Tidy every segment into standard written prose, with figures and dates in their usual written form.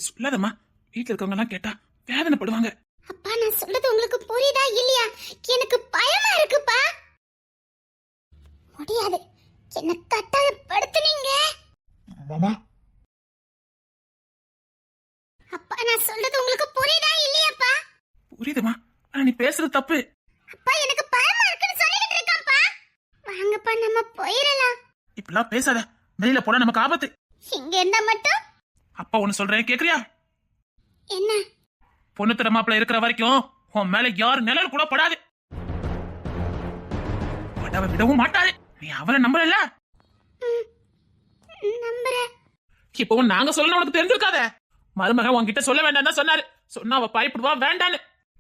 அப்படி சொல்லாதம்மா, வீட்டுல இருக்கவங்க எல்லாம் கேட்டா வேதனைப்படுவாங்க. அப்பா நான் சொல்றது உங்களுக்கு புரியுதா இல்லையா? எனக்கு பயமா இருக்குப்பா. முடியாது, என்ன கட்டாயப்படுத்துனீங்க. மாமா அப்பா நான் சொல்றது உங்களுக்கு புரியுதா இல்லையாப்பா? புரியுதுமா, ஆனா நீ பேசுறது தப்பு. அப்பா எனக்கு பயமா இருக்குன்னு சொல்லிட்டு இருக்கான்ப்பா. வாங்கப்பா நம்ம போயிரலாம். இப்பெல்லாம் பேசாத, வெளியில போனா நமக்கு ஆபத்து. இங்க இருந்தா மட்டும். அப்பா ஒண்ணு சொல்றேன், கேக்குறியா? என்ன? பொண்ணு தர மாப்பிள்ள இருக்கிற வரைக்கும் உன் மேல யாரு நிழல் கூட படாது. படாம விடவும் மாட்டாது. நீ அவரை நம்பல. நம்புறேன். இப்போ நாங்க சொல்லணும் உனக்கு தெரிஞ்சிருக்காத. மருமகன் உன்கிட்ட சொல்ல வேண்டாம் தான் சொன்னாரு. சொன்னா அவ பயப்படுவா வேண்டான்னு.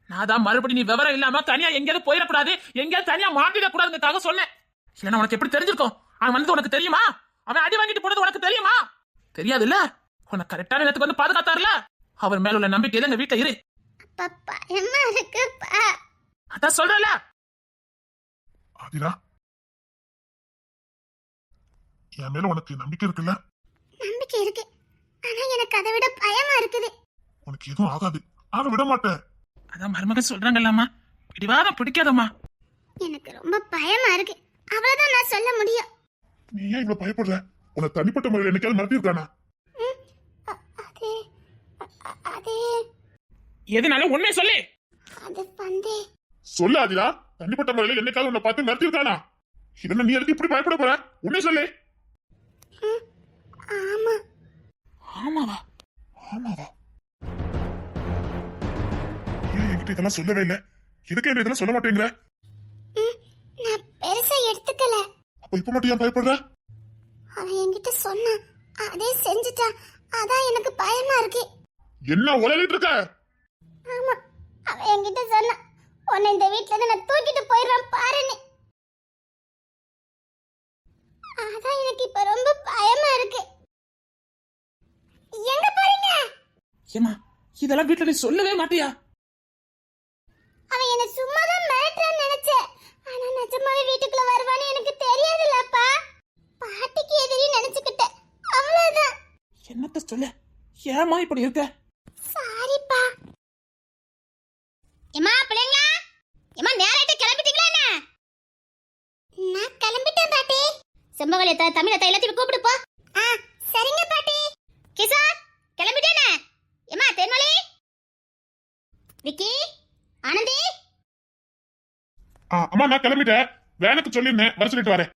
நான் தான் மறுபடி நீ விவரம் இல்லாம தனியா எங்கேயாவது போயிடக்கூடாது, எங்கேயாவது தனியா மாட்டிடக்கூடாதுக்காக சொன்னேன். இல்லைன்னா உனக்கு எப்படி தெரிஞ்சிருக்கும்? அவன் வந்து உனக்கு தெரியுமா? அவன் அடி வாங்கிட்டு போனது உனக்கு தெரியுமா? தெரியாது இல்ல? உனக்கு கரெக்டான நேரத்துக்கு வந்து பாதுகாத்தாருல. அவர் மேல உள்ள நம்பிக்கை எங்க வீட்டுல இரு. பயமா இருக்குப்பா. அதான் சொல்றல. ஆதிரா, என் மேல உனக்கு நம்பிக்கை இருக்குல்ல? நம்பிக்கை இருக்கு, ஆனா எனக்கு அதை விட பயமா இருக்குது. உனக்கு எதுவும் ஆகாது, ஆக விட மாட்டேன். அதான் மருமகன் சொல்றாங்கல்லம்மா, பிடிவாதம் பிடிக்காதம்மா. எனக்கு ரொம்ப பயமா இருக்கு, அவ்வளவுதான் நான் சொல்ல முடியும். நீ ஏன் இவ்வளவு பயப்படுற? உன்னை தனிப்பட்ட முறையில் என்னைக்காவது மறந்திருக்கானா? அது எதுனாலும் உண்மையை சொல்லு. அது வந்து சொல்லு ஆதிரா, தனிப்பட்ட முறையில் என்னைக்காவது உன்னை பார்த்து மறந்திருக்கானா? இதென்ன நீ எதுக்கு இப்படி பயப்பட போற? உண்மையை சொல்லு. ஆமா. ஆமாவா? ஆமாவா? ஏன் என்கிட்ட இதெல்லாம் சொல்லவே இல்லை? எதுக்கு என்ன இதெல்லாம் சொல்ல மாட்டேங்கிற? நான் பெருசா எடுத்துக்கல. அப்ப இப்ப மட்டும் ஏன் பயப்படுற? அவன் என்கிட்ட சொன்னான், அதே செஞ்சுட்டா. அதான் எனக்கு பயமா இருக்கு. என்ன உலகிட்டு இருக்க? ஆமா, அவன் என்கிட்ட சொன்னான், உன்னை இந்த வீட்டுல இருந்து நான் தூக்கிட்டு போயிடுறேன் பாருன்னு. அதான் எனக்கு இப்ப ரொம்ப பயமா இருக்கு. எங்க போறீங்க? ஏமா, இதெல்லாம் வீட்டுல நீ சொல்லவே மாட்டியா? அவன் என்ன சும்மாதான் மிரட்டுறான்னு நினைச்சேன். ஆனா நிஜமாவே வீட்டுக்குள்ள வருவான்னு எனக்கு தெரியாதுல்லப்பா. பாட்டிக்கு எதிரி நினைச்சுக்கிட்டேன், அவ்வளவுதான். என்னத்த சொல்ல? ஏமா இப்படி இருக்க? சாரிப்பா. எம்மா பிள்ளைங்களா, எம்மா நேராயிட்டு கிளம்பிட்டீங்களா என்ன? நான் கிளம்பிட்டேன் பாட்டி. செம்பகலை தமிழத்தை எல்லாத்தையும் கூப்பிடு போ. சரிங்க பாட்டி. கிஷோர் கிளம்பிட்டேனே. எம்மா தென்மொழி, விக்கி, ஆனந்தி. அம்மா நான் கிளம்பிட்டேன். வேனுக்கு சொல்லிருந்தேன், வர சொல்லிட்டு வரேன்.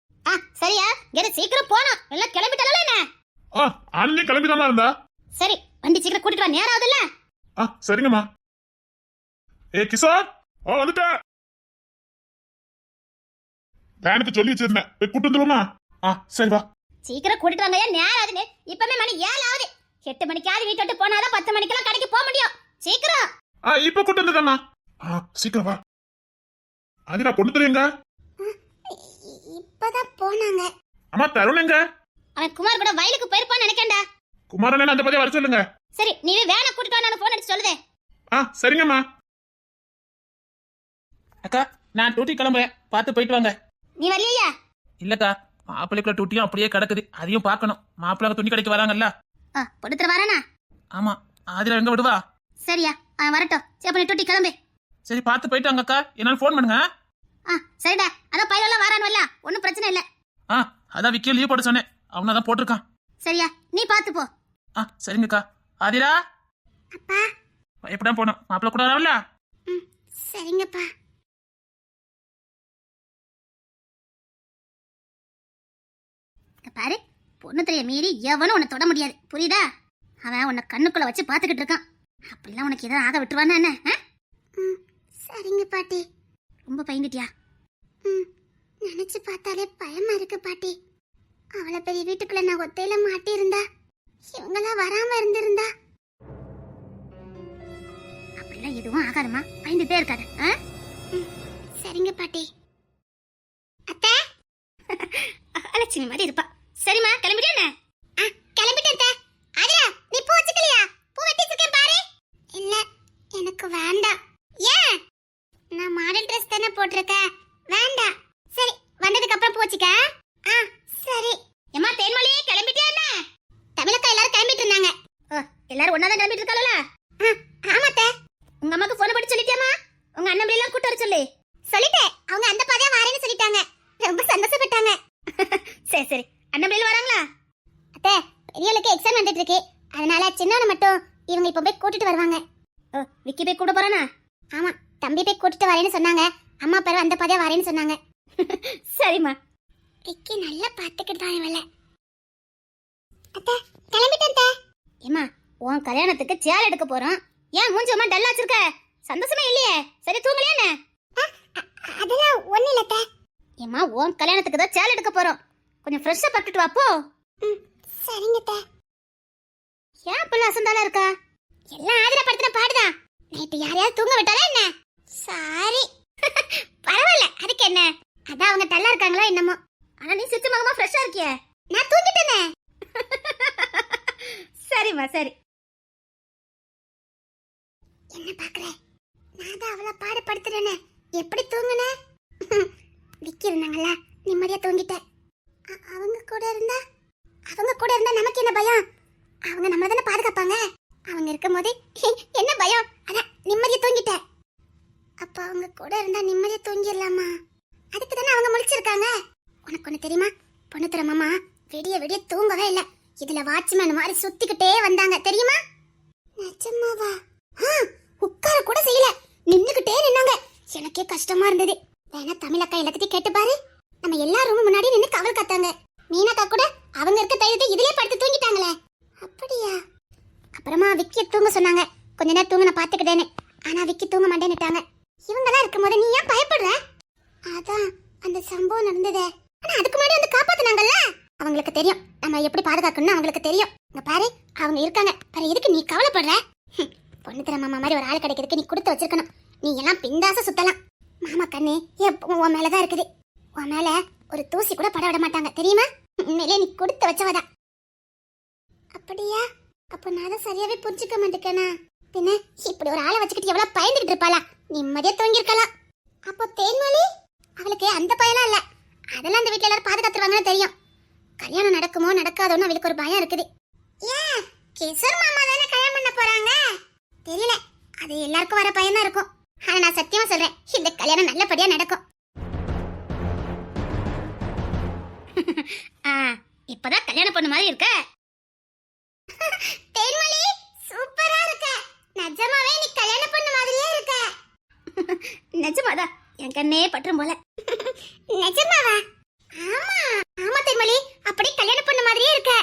சரியா? எது சீக்கிரம் போனோம். எல்லாம் கிளம்பிட்டால என்ன? ஆனந்தி கிளம்பிதாமா இருந்தா. சரி, வண்டி சீக்கிரம் கூட்டிட்டு வா, நேரம் ஆகுதுல்ல. சரிங்கம்மா. கிஷோர் வந்துட்டேன். வேனுக்கு சொல்லி வச்சிருந்தேன், போய் கூட்டு வந்துருமா? சரி வா. சீக்கிரம் கூட்டிட்டு வாங்க, நேரம் ஆகுது. இப்பவே மணி 7 ஆகுது. 8 மணிக்காவது வீட்டு விட்டு போனாதான் 10 மணிக்கெல்லாம் கடைக்கு போக முடியும். சீக்கிரம். இப்ப கூட்டு வந்துட்டேம்மா. சீக்கிரம் வா. ஆதிரா, பொண்ணு தெரியுங்க? இப்பதான் போனாங்க. அம்மா தருண் எங்க? அவன் குமார் கூட வயலுக்கு போயிருப்பான்னு நினைக்கேன்டா. குமாரன் அந்த பத்தியா வர சொல்லுங்க. சரி, நீ வேணா கூட்டிட்டு வா, நான் போன் அடிச்சு சொல்லுதே. சரிங்கம்மா. அக்கா, நான் டூட்டி கிளம்புறேன், பார்த்து போயிட்டு வாங்க. நீ வரலையா? இல்லக்கா, மாப்பிள்ளைக்குள்ள டூட்டியும் அப்படியே கிடக்குது, அதையும் பார்க்கணும். மாப்பிள்ளை துணி கடைக்கு வராங்கல்ல. பொடுத்துற வரானா? ஆமா. ஆதிரா எங்க விடுவா? சரியா, அவன் வரட்டும். சரி, அப்ப நீ டூட்டி கிளம்பு. சரி, பார்த்து போயிட்டு வாங்க அக்கா, என்னால போன் பண்ணுங்க. சரிடா, அதான் பையெல்லாம் வரானுவல்ல, ஒன்னும் பிரச்சனை இல்ல. அதான் விக்கி லீவ் போட சொன்னேன், அவனாதான் போட்டிருக்கான். சரியா, நீ பார்த்து போ. சரிங்கக்கா. ஆதிரா, அப்பா பயப்படாம போனோம், மாப்பிள்ளை கூட வரல. சரிங்கப்பா. பாரு, பொண்ணு தெரிய மீறி எவனும் உன்னை தொட முடியாது, புரியுதா? அவன் உன்னை கண்ணுக்குள்ள வச்சு பாத்துக்கிட்டு இருக்கான். அப்படிலாம் உனக்கு ஏதாவது ஆக விட்டுருவானா என்ன? சரிங்க பாட்டி. ரொம்ப பயந்துட்டியா? நினைச்சு பார்த்தாலே பயமா இருக்கு பாட்டி. அவளை பெரிய வீட்டுக்குள்ள நான் ஒத்தையில மாட்டி இருந்தா, இவங்கெல்லாம் வராம இருந்திருந்தா. அப்படிலாம் எதுவும் ஆகாதுமா, பயந்துட்டே இருக்காது. சரிங்க பாட்டி. அத்தை லட்சுமி மாதிரி இருப்பா. சரிம்மா, கிளம்பிட்டே? கிளம்பிட்டேன். ஆதிரா, நீ பூ வச்சுக்கலையா? பூ வெட்டி வச்சிருக்கேன் பாரு. இல்ல, எனக்கு வேண்டாம். ஏன்? நான் மாடல் ட்ரெஸ் தானே போட்டிருக்கேன், வேண்டாம். சரி, வந்ததுக்கு அப்புறம் பூ வச்சுக்க. சரி. ஏமா தேன்மொழி, கிளம்பிட்டியா என்ன? தமிழக்கா எல்லாரும் கிளம்பிட்டு இருந்தாங்க. எல்லாரும் ஒண்ணாதான் கிளம்பிட்டு இருக்காளா? ஆமாத்தே. உங்க அம்மாக்கு போன் பண்ணி சொல்லிட்டியாமா? உங்க அண்ணன் எல்லாம் கூட்ட வர சொல்லி. சொல்லிட்டேன். அவங்க அந்த பாதையா வரேன்னு சொல்லிட்டாங்க. ரொம்ப சந்தோஷப்பட்டாங்க. சரி சரி. அண்ணன் வராங்களா? அத்தை, பெரியவளுக்கு எக்ஸாம் நடந்துட்டு இருக்கு. அதனால சின்னவனை மட்டும் இவங்க இப்ப போய் கூட்டிட்டு வருவாங்க. ஓ, விக்கி போய் கூட போறானா? ஆமா, தம்பி போய் கூட்டிட்டு வரேன்னு சொன்னாங்க. அம்மா பேரு அந்த பாதையா வரேன்னு சொன்னாங்க. சரிம்மா. விக்கி நல்லா பாத்துக்கிட்டு தான் இவள. அத்தை, கிளம்பிட்டேன் அத்தை. ஏமா, உன் கல்யாணத்துக்கு சேர் எடுக்க போறோம். ஏன் மூஞ்சமா டல்லா வச்சிருக்க? சந்தோஷமா இல்லையே? சரி தூங்கலையா என்ன? அதெல்லாம் ஒண்ணு இல்ல அத்தை. ஏமா, உன் கல்யாணத்துக்கு தான் சேர் எடுக்க போறோம். கொஞ்சம் ஃப்ரெஷ்ஷா பட்டுட்டு வா போ. சரிங்க அத்தை. ஏன் அப்பல அசந்தால இருக்கா? எல்லாம் ஆதிரப்படுத்தின பாடுதான். நைட்டு யாரையாவது தூங்க விட்டாலே என்ன? சாரி. பரவாயில்ல, அதுக்கு என்ன? அதான் அவங்க டல்லா இருக்காங்களா என்னமோ. ஆனா நீ சிச்சு மகமா ஃப்ரெஷ்ஷா இருக்கியே. நான் தூங்கிட்டேனே. சரிம்மா சரி. என்ன பாக்குற? நான் தான் அவளை பாடுபடுத்துறேனே. எப்படி தூங்குன? விக்கி இருந்தாங்களா, நிம்மதியா தூங்கிட்டேன். அவங்க கூட இருந்தா நமக்கு என்ன பயம்? அவங்க நம்மள தானே பாதுகாப்பாங்க. அவங்க இருக்கும் போது என்ன பயம்? அதான் நிம்மதியா தூங்கிட்டேன். அப்ப அவங்க கூட இருந்தா நிம்மதியா தூங்கிடலாமா? அதுக்கு தானே அவங்க முழிச்சிருக்காங்க. உனக்கு ஒண்ணு தெரியுமா? பொண்ணுத்துற மாமா விடிய விடிய தூங்கவே இல்ல. இதுல வாட்ச்மேன் மாதிரி சுத்திக்கிட்டே வந்தாங்க தெரியுமா? நிஜமாவா? உட்கார கூட செய்யல, நின்னுகிட்டே நின்னாங்க. எனக்கே கஷ்டமா இருந்தது. வேணா தமிழக்கா எல்லாத்தையும் கேட்டு பாரு. நம்ம எல்லாரும் முன்னாடி நின்னு கவல் காத்தாங்க. மீனாக்கா கூட அவங்க இருக்க தைரியத்தை இதுலயே படுத்து தூங்கிட்டாங்களே. அப்படியா? அப்புறமா விக்கி தூங்க சொன்னாங்க. கொஞ்ச நேரம் தூங்க நான் பாத்துக்கிட்டேன்னு. ஆனா விக்கி தூங்க மாட்டேன்னுட்டாங்க. இவங்கெல்லாம் இருக்கும் போது நீ ஏன் பயப்படுற? அதான் அந்த சம்பவம் நடந்ததே. ஆனா அதுக்கு முன்னாடி வந்து காப்பாத்துனாங்கல்ல. அவங்களுக்கு தெரியும் நம்ம எப்படி பாதுகாக்கணும்னு அவங்களுக்கு தெரியும். இங்க பாரு, அவங்க இருக்காங்க. பாரு, எதுக்கு நீ கவலைப்படுற? பொண்ணுத்திர மாமா மாதிரி ஒரு ஆள் கிடைக்கிறதுக்கு நீ கொடுத்து வச்சிருக்கணும். நீ எல்லாம் பிண்டாச சுத்தலாம். மாமா கண்ணு எப்பவும் உன் மேலதான் இருக்குது. உன் மேல ஒரு தூசி கூட பட விட மாட்டாங்க தெரியுமா? உண்மையிலே நீ கொடுத்து வச்சவதா. அப்படியா? அப்ப நான் தான் சரியாவே புரிஞ்சுக்க மாட்டேக்கேனா? பின்ன இப்படி ஒரு ஆளை வச்சுக்கிட்டு எவ்வளவு பயந்துகிட்டு இருப்பாளா? நிம்மதியா தூங்கி இருக்கலாம். அப்போ தேன்மொழி அவளுக்கு அந்த பயலாம் இல்ல. அதெல்லாம் அந்த வீட்டுல எல்லாரும் பாதுகாத்துருவாங்கன்னு தெரியும். கல்யாணம் நடக்குமோ நடக்காதோன்னு அவளுக்கு ஒரு பயம் இருக்குது. ஏன் கிஷோர் மாமா தானே கல்யாணம் பண்ண போறாங்க? தெரியல, அது எல்லாருக்கும் வர பயம் தான் இருக்கும். ஆனா நான் சத்தியமா சொல்றேன், இந்த கல்யாணம் நல்லபடியா நடக்கும். இப்பதான் கல்யாணம் பண்ண மாதிரி இருக்க. தேன்மொழி சூப்பரா இருக்க. நிஜமாவே நீ கல்யாணம் பண்ண மாதிரியே இருக்க. நிஜமாடா, என் கண்ணே பற்றும் போல. நிஜமாவா? ஆமா ஆமா தேன்மொழி, அப்படி கல்யாணம் பண்ண மாதிரியே இருக்க.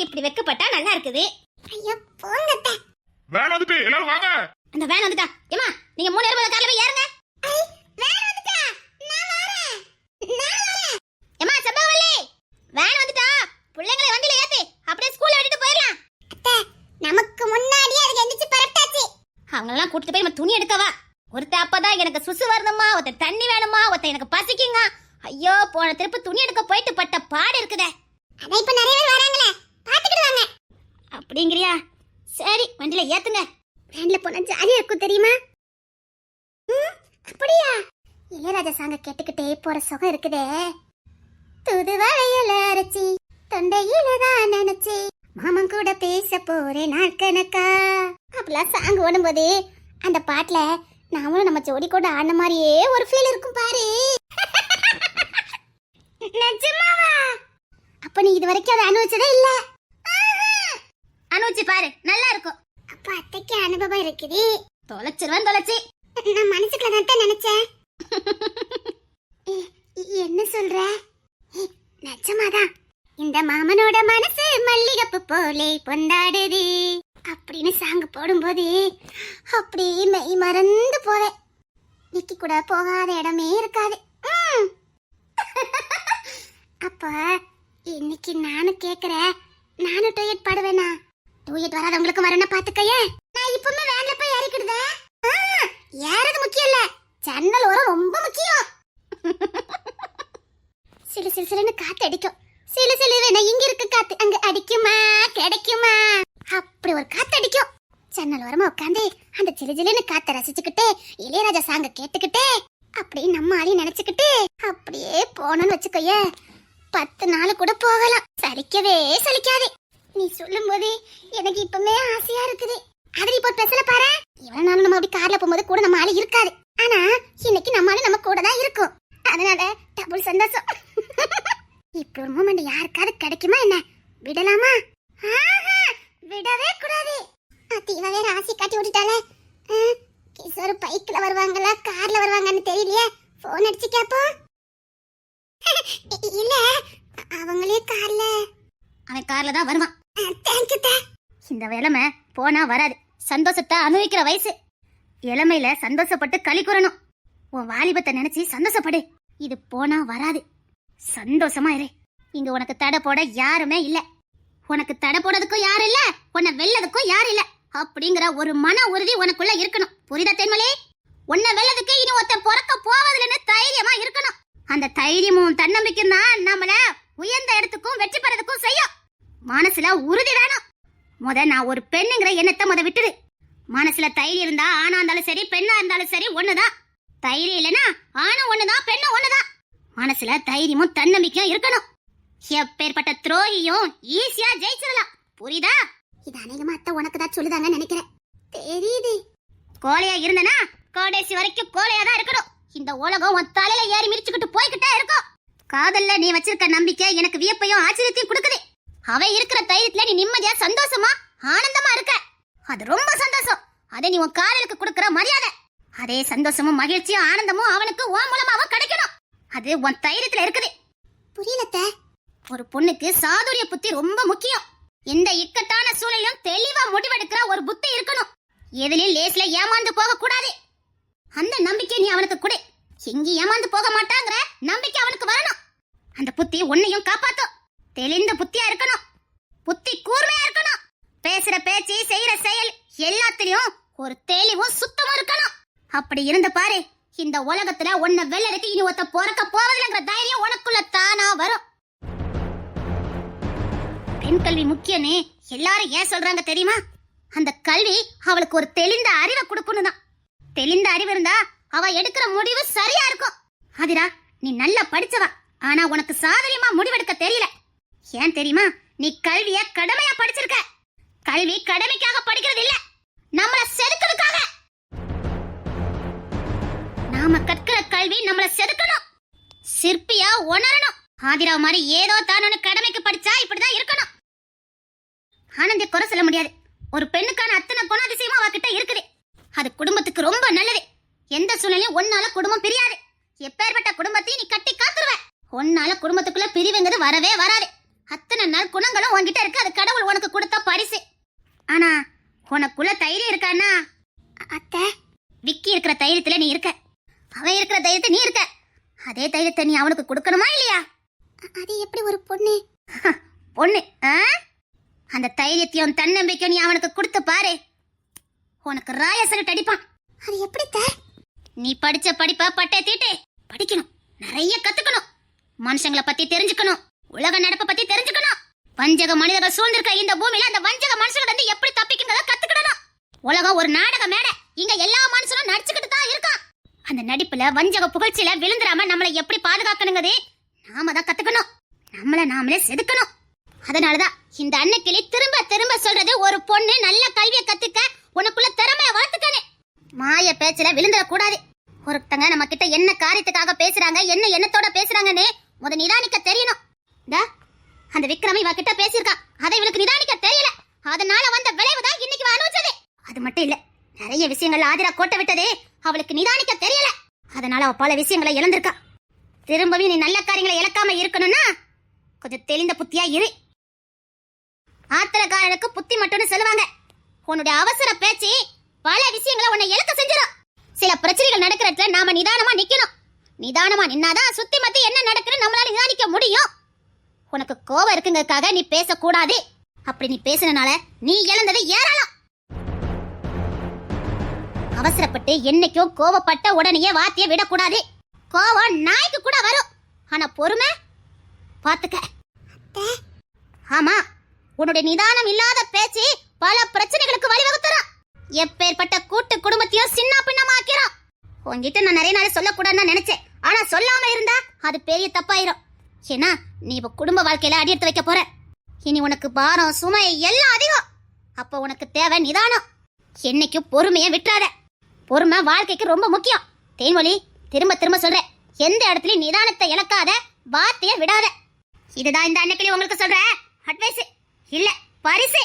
இப்படி வெக்கப்பட்டா நல்லா இருக்குது. ஐயோ போங்கட்ட. வேன் வந்துட்டு எல்லாரும் வாங்க. அந்த வேன் வந்துட்டா. ஏமா, நீங்க 3 பேரும் கார்ல போய் ஏறுங்க. வேன் வந்துட்டா. நான் வரேன். ஏமா சம்பவல்லி, வேன் வந்துட்டா. புள்ளைங்களை வண்டில ஏத்தி அப்படியே ஸ்கூல்ல விட்டுட்டு போயிரலாம். அத்தை, நமக்கு முன்னாடியே அதுக்கு எந்திச்சு பரட்டாச்சு. அவங்க எல்லாம் கூட்டிட்டு போய் நம்ம துணி எடுக்கவா? ஒருத்த அப்பதான் எனக்கு சுசு வரணுமா, ஒருத்த தண்ணி வேணுமா, ஒருத்த எனக்கு பசிக்குங்க. ஐயோ, போன திருப்பி துணி எடுக்க போயிட்டு பட்ட பாடு இருக்குதே. அதான் இப்ப நிறைய பேர் வராங்களே, பாத்துக்கிடுவாங்க. அப்படிங்கறியா? சரி, வண்டில ஏத்துங்க. வேன்ல போனா ஜாலியா இருக்கும் தெரியுமா? அப்படியா? இளையராஜா சாங்க கேட்டுக்கிட்டே போற சுகம் இருக்குதே. துதுவளையல அரைச்சி தொண்டையில தான் நினைச்சி மாமன் கூட பேச போறேன் நாள் கணக்கா. அப்படிலாம் சாங் ஓடும்போது அந்த பாட்டுல நாமளும் நம்ம ஜோடி கூட ஆன மாதிரியே ஒரு ஃபீல் இருக்கும் பாரு. நிஜமாவா? அப்ப நீ இது வரைக்கும் அதை அனுபவிச்சதே இல்ல? அனுபவிச்சு பாரு, நல்லா இருக்கும். அப்ப அத்தைக்கு அனுபவம் இருக்குது. தொலைச்சிருவேன் தொலைச்சி. நான் மனசுக்குள்ள தான் நினைச்சேன். என்ன சொல்ற? நிஜமாதான். இந்த மாமனோட மனசு மல்லிகைப்பூ போலே பொந்தாடுது அப்படின்னு சாங்க போடும்போது அப்படியே மெய் மறந்து போவேன். விக்கி கூட போகாத இடமே இருக்காது. அப்ப இன்னைக்கு நானும் கேக்குறேன், நானும் டூயட் பாடுவேனா? டூயட் வராதவங்களுக்கு வரணும் பாத்துக்கையே. நான் இப்பவுமே வேன்ல போய் ஏறிக்கிடுதே. ஏறது முக்கியம் இல்ல, ஜன்னல் ஓரம் ரொம்ப முக்கியம். சிலு சிலு சிலுன்னு காத்து அடிக்கும். சிலு சிலுன்னு இங்க இருக்க காத்து அங்க அடிக்குமா கிடைக்குமா? அப்படி ஒரு காத்து அடிக்கும். ஜன்னல் ஓரமா உட்காந்து அந்த சிலு சிலுன்னு காத்த ரசிச்சுக்கிட்டே இளையராஜா சாங்க கேட்டுக்கிட்டே அப்படியே நம்ம ஆளையும் நினைச்சுக்கிட்டு அப்படியே போனோம்னு வச்சுக்கோயே, 10 நாள் கூட போகலாம், சலிக்கவே சலிக்காது. நீ சொல்லும் போது எனக்கு இப்பமே ஆசையா இருக்குது. அது நீ போய் பேசல பாரு. இவ்வளவு நாள் நம்ம அப்படி கார்ல போகும்போது கூட நம்ம ஆளு இருக்காது, ஆனா இன்னைக்கு நம்ம ஆளு நம்ம கூட தான் இருக்கும். அதனால டபுள் சந்தோஷம். இப்ப ஒரு மூமெண்ட் யாருக்காவது கிடைக்குமா என்ன? விடலாமா? ஆஹா, விடவே கூடாது. தீவவே ராசி காட்டி விட்டுட்டாலே. கிஷோர் பைக்ல வருவாங்களா கார்ல வருவாங்கன்னு தெரியலையே. போன் அடிச்சு கேப்போம். இல்ல, அவங்களே கார்ல. அவன் கார்ல தான் வருவான். தேங்க்யூ தே. இந்த வேலைமை போனா வராது. சந்தோஷத்தை அனுபவிக்கிற வயசு. இளமையில சந்தோஷப்பட்டு களி கூறணும். உன் வாலிபத்தை நினைச்சு சந்தோஷப்படு. இது போனா வராது. சந்தோஷமா இரு. இங்க உனக்கு தடை போட யாருமே இல்ல. உனக்கு தடை போடுறதுக்கும் யாரும் இல்ல, உன்னை வெல்லதுக்கும் யாரும் இல்ல அப்படிங்கிற ஒரு மன உறுதி உனக்குள்ள இருக்கணும். புரியுதா தென்மலே? உன்னை வெல்லதுக்கு இனி ஒருத்தன் பிறக்க போவதில்லைன்னு தைரியமா இருக்கணும். அந்த தைரியமும் தன்னம்பிக்கையும் தான் நம்மள உயர்ந்த இடத்துக்கும் வெற்றி பெறதுக்கும் செய்யும். மனசுல உறுதி வேணும். நான் ஒரு பெண்ணுங்கிற எண்ணத்தை விட்டுடு. மனசுல தைரியம் இருந்தா ஆணா இருந்தாலும் சரி பெண்ணா இருந்தாலும் சரி ஒண்ணுதான். தைரியம் இல்லைன்னா ஆணும் ஒண்ணுதான் பெண்ணும் ஒண்ணுதான். மனசுல தைரியமும் தன்னம்பிக்கையும் இருக்கணும். எப்பேற்பட்ட துரோகியும் ஈஸியா ஜெயிச்சிடலாம். புரியுதா? இது அநேகமா அத்தை உனக்கு தான் சொல்லுதாங்க நினைக்கிறேன். தெரியுது. கோழையா இருந்தனா கடைசி வரைக்கும் கோழையா தான் இருக்கணும். இந்த உலகம் உன் தலையில ஏறி மிதிச்சுக்கிட்டு போய்கிட்டே இருக்கும். காதல்ல நீ வச்சிருக்க நம்பிக்கை எனக்கு வியப்பையும் ஆச்சரியத்தையும் கொடுக்குது. அவன் இருக்கிற தைரியத்துல நீ நிம்மதியா சந்தோஷமா ஆனந்தமா இருக்க. அது ரொம்ப சந்தோஷம். அதை நீ உன் காதலுக்கு கொடுக்கற மரியாதை. அதே சந்தோஷமும் மகிழ்ச்சியும் ஆனந்தமும் அவனுக்கு உன் மூலமாவும் கிடைக்கணும். அது உன் தைரியத்துல இருக்குது. புரியலத்த. ஒரு பொண்ணுக்கு சாதுரிய புத்தி ரொம்ப முக்கியம். எந்த இக்கட்டான சூழலிலும் தெளிவா முடிவெடுக்கிற ஒரு புத்தி இருக்கணும். எதிலையும் லேஸ்ல ஏமாந்து போக கூடாது. அந்த நம்பிக்கை நீ அவனுக்கு கொடு. எங்க ஏமாந்து போக மாட்டாங்கிற நம்பிக்கை அவனுக்கு வரணும். அந்த புத்தி உன்னையும் காப்பாத்தும். தெளிந்த புத்தியா இருக்கணும். புத்தி கூர்மையா இருக்கணும். பேசுற பேச்சு செய்யற செயல் எல்லாத்திலயும் ஒரு தெளிவும் சுத்தமும் இருக்கணும். அப்படி இருந்து பாரு, இந்த உலகத்துல உன்னை வெள்ளருக்கு இனி ஒருத்த பிறக்க போவதில்லைங்கிற தைரியம் உனக்குள்ள தானா வரும். பெண் கல்வி முக்கியன்னு எல்லாரும் ஏன் சொல்றாங்க தெரியுமா? அந்த கல்வி அவளுக்கு ஒரு தெளிந்த அறிவை கொடுக்கணும் தான். தெளிந்த அறிவு இருந்தா அவ எடுக்கிற முடிவு சரியா இருக்கும். ஆதிரா, நீ நல்லா படிச்சவா, ஆனா உனக்கு சாதரியமா முடிவெடுக்க தெரியல. ஏன் தெரியுமா? நீ கல்விய கடமையா படிச்சிருக்க. கல்வி கடமைக்காக படிக்கிறது இல்ல, நம்மள செதுக்கிறதுக்காக. நாம கற்கிற கல்வி நம்மள செதுக்கணும், சிற்பியா உணரணும். ஆதிரா மாதிரி ஏதோ தானு கடமைக்கு படிச்சா இப்படிதான் இருக்கணும். ஆனந்தி குறை சொல்ல முடியாது. ஒரு பெண்ணுக்கான அத்தனை குணாதிசயமா அவகிட்ட இருக்குது. அது குடும்பத்துக்கு ரொம்ப நல்லது. எந்த சூழ்நிலையும் ஒன்னால குடும்பம் பிரியாது. எப்பேற்பட்ட குடும்பத்தையும் நீ கட்டி காத்துருவ. ஒன்னால குடும்பத்துக்குள்ள பிரிவுங்கிறது வரவே வராது. அத்தனை நாள் குணங்களும் உன்கிட்ட இருக்கு. அது கடவுள் உனக்கு கொடுத்த பரிசு. ஆனா உனக்குள்ள தைரியம் இருக்கானா? அத்தை, விக்கி இருக்கிற தைரியத்துல நீ இருக்க, அவன் இருக்கிற தைரியத்தை நீ இருக்க. அதே தைரியத்தை நீ அவனுக்கு கொடுக்கணுமா இல்லையா? அது எப்படி ஒரு பொண்ணு பொண்ணு அந்த தைரியத்தையும் தன்னம்பிக்கையும் நீ அவனுக்கு கொடுத்து பாரு, உனக்கு ராயசரட் அடிப்பான். அது எப்படி? நீ படிச்ச படிப்ப பட்டை தீட்டு படிக்கணும், நிறைய கத்துக்கணும், மனுஷங்களை பத்தி தெரிஞ்சுக்கணும், உலக நடப்பை பத்தி தெரிஞ்சுக்கணும். வஞ்சக மனிதர்கள் சூழ்ந்திருக்க இந்த பூமியில அந்த வஞ்சக மனுஷங்க வந்து எப்படி தப்பிக்கிறத கத்துக்கணும். உலகம் ஒரு நாடக மேடை. இங்க எல்லா மனுஷனும் நடிச்சுக்கிட்டு தான் இருக்கான். அந்த நடிப்புல வஞ்சக புகழ்ச்சியில விழுந்துடாம நம்மளை எப்படி பாதுகாக்கணுங்கிறது நாம தான் கத்துக்கணும். நம்மள நாமளே செதுக்கணும். அதனாலதான் இந்த அன்னைக்கிளி திரும்ப திரும்ப சொல்றது, ஒரு பொண்ணு நல்ல கல்வியை கத்துக்க உனக்குள்ள திறமைய வளர்த்துக்கணும். மாய பேச்சுல விழுந்துட கூடாது. ஒருத்தங்க நம்ம கிட்ட என்ன காரியத்துக்காக பேசுறாங்க, என்ன எண்ணத்தோட பேசுறாங்கன்னு முத நிதானிக்க தெரியணும். அந்த விக்ரம இவ கிட்ட பேசியிருக்கா, அதை இவளுக்கு நிதானிக்க தெரியல. அதனால வந்த விளைவுதான் இன்னைக்கு அனுபவிச்சது. அது மட்டும் இல்ல, நிறைய விஷயங்கள் ஆதிரா கோட்டை விட்டது அவளுக்கு நிதானிக்க தெரியல. அதனால அவ பல விஷயங்களை இழந்திருக்கா. திரும்பவும் நீ நல்ல காரியங்களை இழக்காம இருக்கணும்னா கொஞ்சம் தெளிந்த புத்தியா இரு. ஆத்திரக்காரனுக்கு புத்தி மட்டும்னு சொல்லுவாங்க. உன்னுடைய அவசர பேச்சு பல விஷயங்களை உன்னை இழக்க செஞ்சிடும். சில பிரச்சனைகள் நடக்கிற இடத்துல நாம நிதானமா நிக்கணும். நிதானமா நின்னாதான் சுத்தி மத்தி என்ன நடக்குன்னு நம்மளால நிதானிக்க முடியும். உனக்கு கோபம் இருக்குங்கிறதுக்காக நீ பேசக்கூடாது. அப்படி நீ பேசுனனால நீ இழந்தது ஏராளம். அவசரப்பட்டு என்னைக்கும் கோவப்பட்ட உடனே வார்த்தையை விடக்கூடாது. கோவம் நாய்க்கு கூட வரும், ஆனா பொறுமை பாத்துக்க. ஆமா, உன்னுடைய நிதானம் இல்லாத பேச்சு பல பிரச்சனைகளுக்கு வழிவகுத்துறோம். எப்பேற்பட்ட கூட்டு குடும்பத்தையும் சின்ன பின்னமாக்கிறோம். உன்கிட்ட நான் நிறைய நாள் சொல்லக்கூடாதுன்னு நினைச்சேன், ஆனா சொல்லாம இருந்தா அது பெரிய தப்பாயிரும். ஏன்னா நீ இப்ப குடும்ப வாழ்க்கையில அடி எடுத்து வைக்க போற. இனி உனக்கு பாரம் சுமை எல்லாம் அதிகம். அப்ப உனக்கு தேவை நிதானம். என்னைக்கும் பொறுமையை விட்டுறாத. பொறுமை வாழ்க்கைக்கு ரொம்ப முக்கியம். தேன்மொழி, திரும்ப திரும்ப சொல்றேன், எந்த இடத்துலயும் நிதானத்தை இழக்காத, வார்த்தையை விடாத. இதுதான் இந்த அன்னைக்கு உங்களுக்கு சொல்ற அட்வைஸ் இல்ல பரிசு.